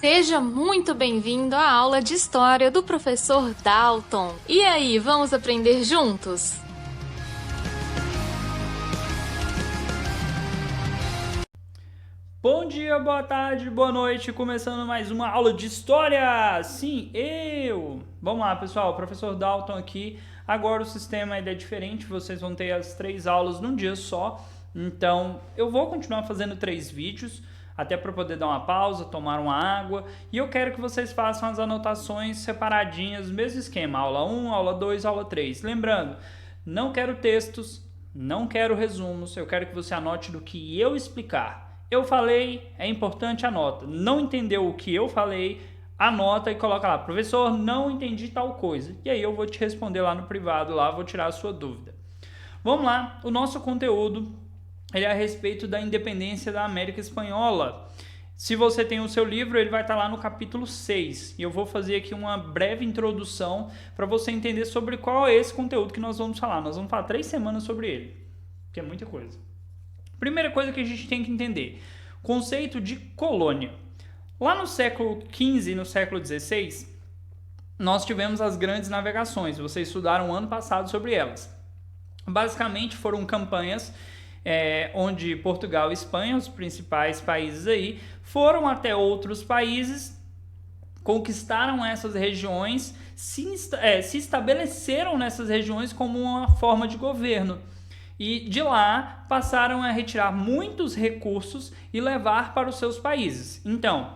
Seja muito bem-vindo à aula de História do professor Dalton. E aí, vamos aprender juntos? Bom dia, boa tarde, boa noite, começando mais uma aula de História! Sim, eu! Vamos lá, pessoal, professor Dalton aqui. Agora o sistema é diferente, vocês vão ter as 3 aulas num dia só. Então, eu vou continuar fazendo 3 vídeos, até para poder dar uma pausa, tomar uma água. E eu quero que vocês façam as anotações separadinhas, mesmo esquema, aula 1, aula 2, aula 3. Lembrando, não quero textos, não quero resumos, eu quero que você anote do que eu explicar. Eu falei, é importante, anota. Não entendeu o que eu falei, anota e coloca lá. Professor, não entendi tal coisa. E aí eu vou te responder lá no privado, lá vou tirar a sua dúvida. Vamos lá, o nosso conteúdo ele é a respeito da independência da América Espanhola. Se você tem o seu livro, ele vai estar lá no capítulo 6. E eu vou fazer aqui uma breve introdução para você entender sobre qual é esse conteúdo que nós vamos falar. Nós vamos falar 3 semanas sobre ele, que é muita coisa. Primeira coisa que a gente tem que entender, conceito de colônia. Lá no século XV e no século XVI, nós tivemos as grandes navegações, vocês estudaram ano passado sobre elas. Basicamente foram campanhas onde Portugal e Espanha, os principais países aí, foram até outros países, conquistaram essas regiões, se estabeleceram nessas regiões como uma forma de governo. E de lá passaram a retirar muitos recursos e levar para os seus países. Então,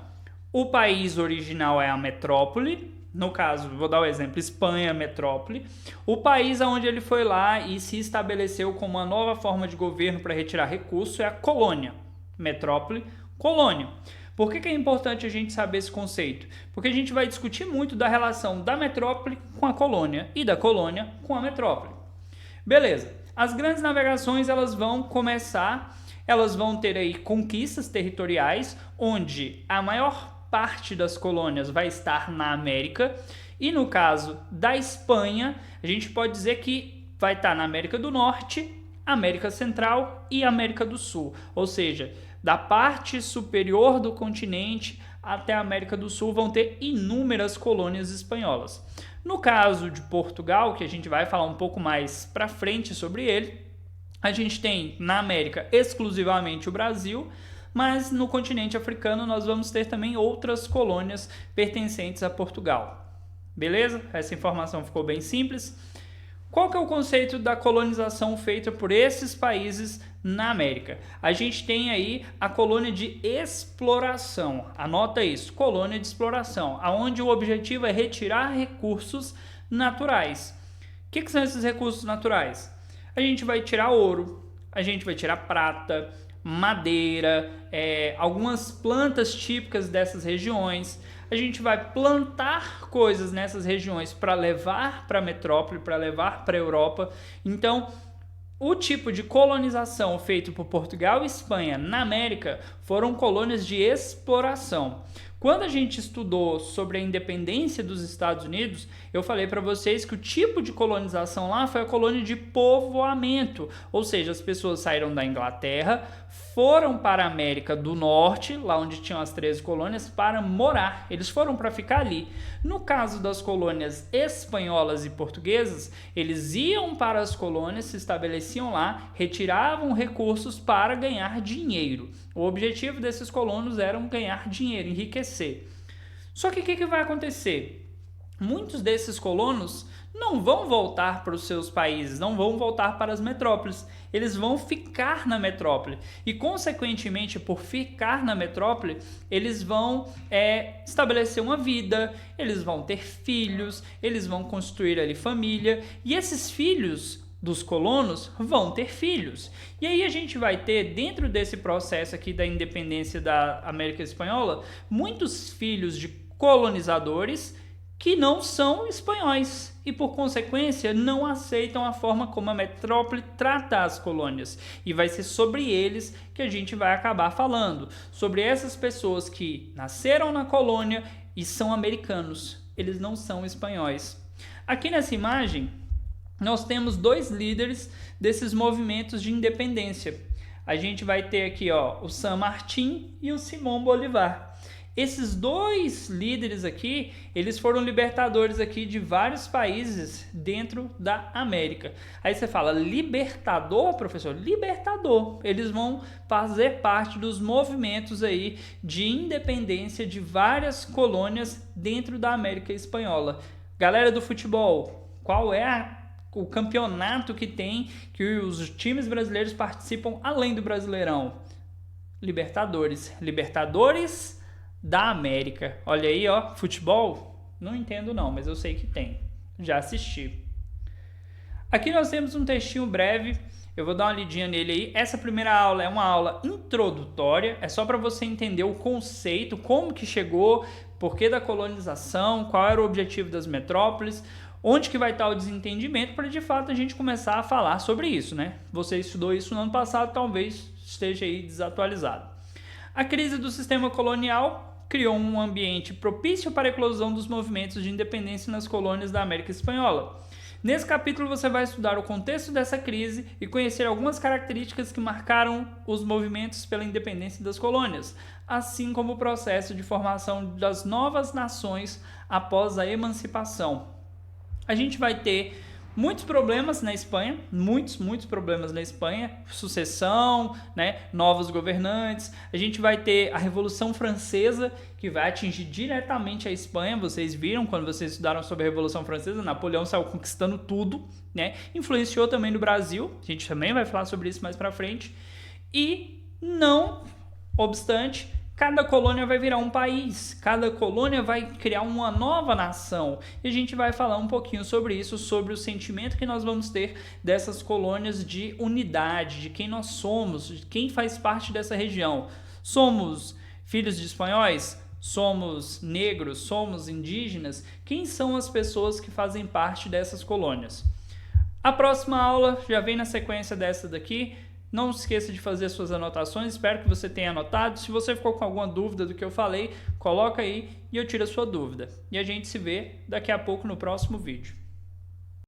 o país original é a metrópole, no caso, vou dar o exemplo, Espanha, metrópole. O país onde ele foi lá e se estabeleceu como uma nova forma de governo para retirar recursos é a colônia. Metrópole, colônia. Por que é importante a gente saber esse conceito? Porque a gente vai discutir muito da relação da metrópole com a colônia e da colônia com a metrópole. Beleza. As grandes navegações elas vão começar, elas vão ter aí conquistas territoriais, onde a maior parte das colônias vai estar na América, e no caso da Espanha, a gente pode dizer que vai estar na América do Norte, América Central e América do Sul, ou seja, da parte superior do continente até a América do Sul vão ter inúmeras colônias espanholas. No caso de Portugal, que a gente vai falar um pouco mais para frente sobre ele, a gente tem na América exclusivamente o Brasil, mas no continente africano nós vamos ter também outras colônias pertencentes a Portugal. Beleza? Essa informação ficou bem simples. Qual que é o conceito da colonização feita por esses países na América? A gente tem aí a colônia de exploração. Anota isso, colônia de exploração, onde o objetivo é retirar recursos naturais. O que são esses recursos naturais? A gente vai tirar ouro, a gente vai tirar prata, madeira, algumas plantas típicas dessas regiões. A gente vai plantar coisas nessas regiões para levar para a metrópole, para levar para a Europa. Então, o tipo de colonização feito por Portugal e Espanha na América foram colônias de exploração. Quando a gente estudou sobre a independência dos Estados Unidos, eu falei para vocês que o tipo de colonização lá foi a colônia de povoamento, ou seja, as pessoas saíram da Inglaterra, foram para a América do Norte, lá onde tinham as 13 colônias, para morar. Eles foram para ficar ali. No caso das colônias espanholas e portuguesas, eles iam para as colônias, se estabeleciam lá, retiravam recursos para ganhar dinheiro. O objetivo desses colonos era ganhar dinheiro, enriquecer. Só que o que vai acontecer? Muitos desses colonos não vão voltar para os seus países, não vão voltar para as metrópoles. Eles vão ficar na metrópole. E, consequentemente, por ficar na metrópole, eles vão estabelecer uma vida, eles vão ter filhos, eles vão construir ali família. E esses filhos dos colonos vão ter filhos. E aí a gente vai ter, dentro desse processo aqui da independência da América Espanhola, muitos filhos de colonizadores que não são espanhóis e, por consequência, não aceitam a forma como a metrópole trata as colônias. E vai ser sobre eles que a gente vai acabar falando, sobre essas pessoas que nasceram na colônia e são americanos, eles não são espanhóis. Aqui nessa imagem, nós temos 2 líderes desses movimentos de independência. A gente vai ter aqui o San Martín e o Simón Bolívar. Esses dois líderes aqui, eles foram libertadores aqui de vários países dentro da América. Aí você fala, libertador, professor? Libertador. Eles vão fazer parte dos movimentos aí de independência de várias colônias dentro da América Espanhola. Galera do futebol, qual é o campeonato que tem que os times brasileiros participam além do Brasileirão? Libertadores. Libertadores da América. Olha aí, ó, futebol? Não entendo não, mas eu sei que tem. Já assisti. Aqui nós temos um textinho breve, eu vou dar uma lidinha nele aí. Essa primeira aula é uma aula introdutória, é só para você entender o conceito, como que chegou, porquê da colonização, qual era o objetivo das metrópoles, onde que vai estar o desentendimento, para de fato a gente começar a falar sobre isso, né? Você estudou isso no ano passado, talvez esteja aí desatualizado. A crise do sistema colonial criou um ambiente propício para a eclosão dos movimentos de independência nas colônias da América Espanhola. Nesse capítulo você vai estudar o contexto dessa crise e conhecer algumas características que marcaram os movimentos pela independência das colônias, assim como o processo de formação das novas nações após a emancipação. A gente vai ter muitos problemas na Espanha, muitos problemas na Espanha, sucessão, né, novos governantes. A gente vai ter a Revolução Francesa, que vai atingir diretamente a Espanha. Vocês viram quando vocês estudaram sobre a Revolução Francesa, Napoleão saiu conquistando tudo, né? Influenciou também no Brasil, a gente também vai falar sobre isso mais pra frente. E não obstante, cada colônia vai virar um país, cada colônia vai criar uma nova nação. E a gente vai falar um pouquinho sobre isso, sobre o sentimento que nós vamos ter dessas colônias de unidade, de quem nós somos, de quem faz parte dessa região. Somos filhos de espanhóis? Somos negros? Somos indígenas? Quem são as pessoas que fazem parte dessas colônias? A próxima aula já vem na sequência dessa daqui. Não se esqueça de fazer suas anotações, espero que você tenha anotado. Se você ficou com alguma dúvida do que eu falei, coloca aí e eu tiro a sua dúvida. E a gente se vê daqui a pouco no próximo vídeo.